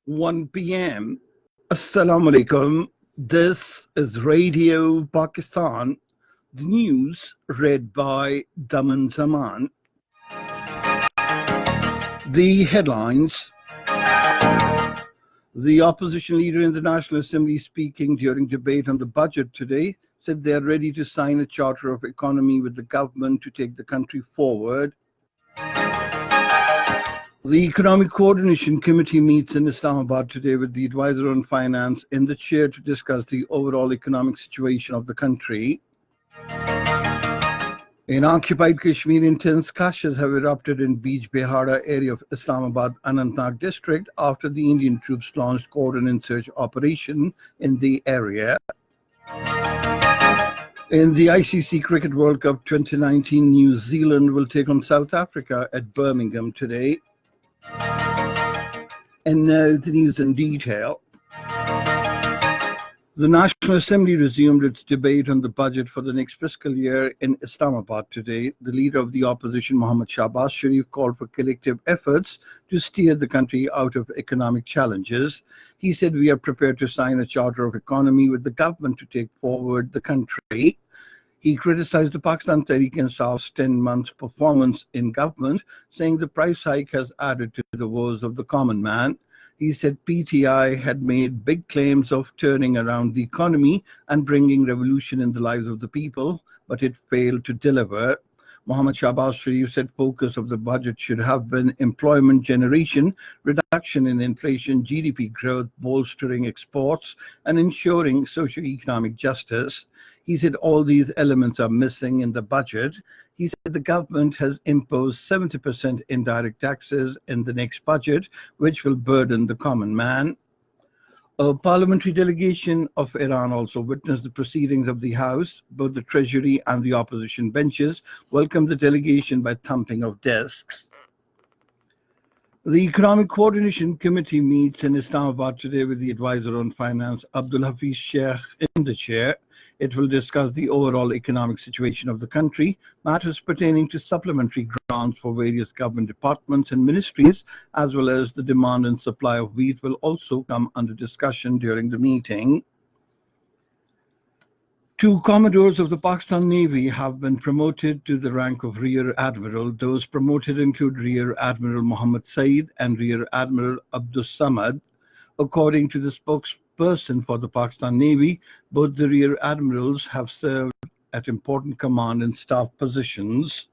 1 p.m. Assalamu alaikum. This is Radio Pakistan. The news read by Daman Zaman. The headlines. The opposition leader in the National Assembly speaking during debate on the budget today said they are ready to sign a charter of economy with the government to take the country forward. The Economic Coordination Committee meets in Islamabad today with the advisor on finance in the chair to discuss the overall economic situation of the country. In occupied Kashmir, intense clashes have erupted in Beej Behara area of Islamabad, Anantnag district after the Indian troops launched cordon search operation in the area. In the ICC Cricket World Cup 2019, New Zealand will take on South Africa at Birmingham today. And now the news in detail. The National Assembly resumed its debate on the budget for the next fiscal year in Islamabad today. The leader of the opposition, Mohammad Shahbaz Sharif, called for collective efforts to steer the country out of economic challenges. He said, "We are prepared to sign a charter of economy with the government to take forward the country." He criticized the Pakistan Tehreek-e-Insaf's 10-month performance in government, saying the price hike has added to the woes of the common man. He said PTI had made big claims of turning around the economy and bringing revolution in the lives of the people, but it failed to deliver. Mohammad Shahbaz Sharif said focus of the budget should have been employment generation, reduction in inflation, GDP growth, bolstering exports, and ensuring socio-economic justice. He said all these elements are missing in the budget. He said the government has imposed 70% indirect taxes in the next budget, which will burden the common man. A parliamentary delegation of Iran also witnessed the proceedings of the House. Both the Treasury and the opposition benches welcomed the delegation by thumping of desks. The Economic Coordination Committee meets in Islamabad today with the advisor on finance, Abdul Hafiz Sheikh, in the chair. It will discuss the overall economic situation of the country, matters pertaining to supplementary grants for various government departments and ministries, as well as the demand and supply of wheat will also come under discussion during the meeting. Two commodores of the Pakistan Navy have been promoted to the rank of Rear Admiral. Those promoted include Rear Admiral Muhammad Saeed and Rear Admiral Abdus Samad. According to the spokesperson for the Pakistan Navy, both the Rear Admirals have served at important command and staff positions.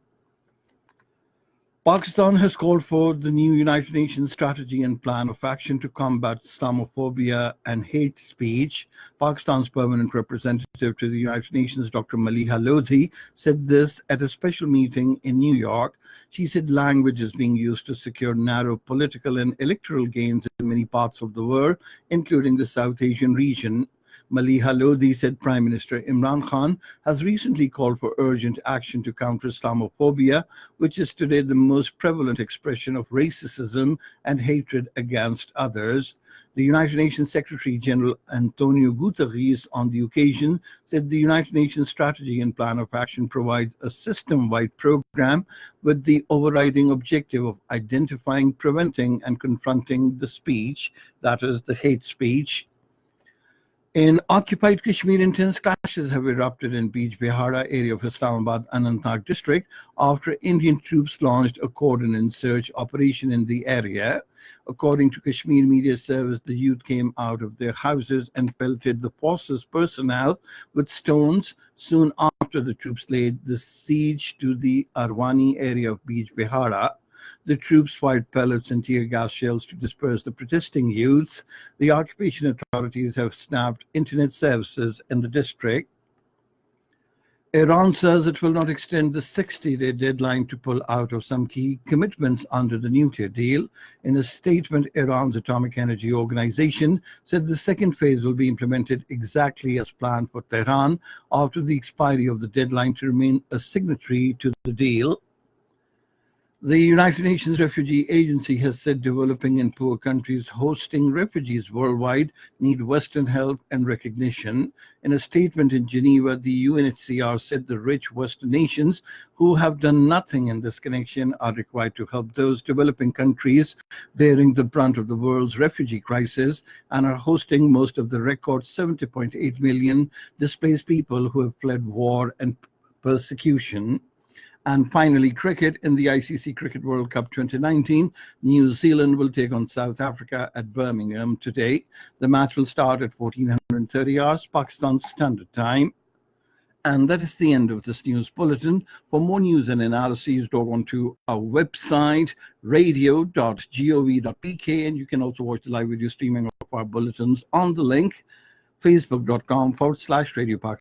Pakistan has called for the new United Nations strategy and plan of action to combat Islamophobia and hate speech. Pakistan's permanent representative to the United Nations, Dr. Maliha Lodhi, said this at a special meeting in New York. She said language is being used to secure narrow political and electoral gains in many parts of the world, including the South Asian region. Maliha Lodhi said Prime Minister Imran Khan has recently called for urgent action to counter Islamophobia, which is today the most prevalent expression of racism and hatred against others. The United Nations Secretary General Antonio Guterres on the occasion said the United Nations strategy and plan of action provides a system-wide program with the overriding objective of identifying, preventing, and confronting the speech, that is, the hate speech. In occupied Kashmir, intense clashes have erupted in Beej Behara area of Islamabad, Anantnag district after Indian troops launched a cordon search operation in the area. According to Kashmir Media Service, the youth came out of their houses and pelted the forces personnel with stones soon after the troops laid the siege to the Arwani area of Beej Behara. The troops fired pellets and tear gas shells to disperse the protesting youths. The occupation authorities have snapped internet services in the district. Iran says it will not extend the 60-day deadline to pull out of some key commitments under the nuclear deal. In a statement, Iran's Atomic Energy Organization said the second phase will be implemented exactly as planned for Tehran after the expiry of the deadline to remain a signatory to the deal. The United Nations Refugee Agency has said developing and poor countries hosting refugees worldwide need Western help and recognition. In a statement in Geneva, the UNHCR said the rich Western nations who have done nothing in this connection are required to help those developing countries bearing the brunt of the world's refugee crisis and are hosting most of the record 70.8 million displaced people who have fled war and persecution. And finally, cricket in the ICC Cricket World Cup 2019. New Zealand will take on South Africa at Birmingham today. The match will start at 1430 hours, Pakistan Standard Time. And that is the end of this news bulletin. For more news and analyses, log on to our website, radio.gov.pk, and you can also watch the live video streaming of our bulletins on the link, facebook.com/Radio Pakistan.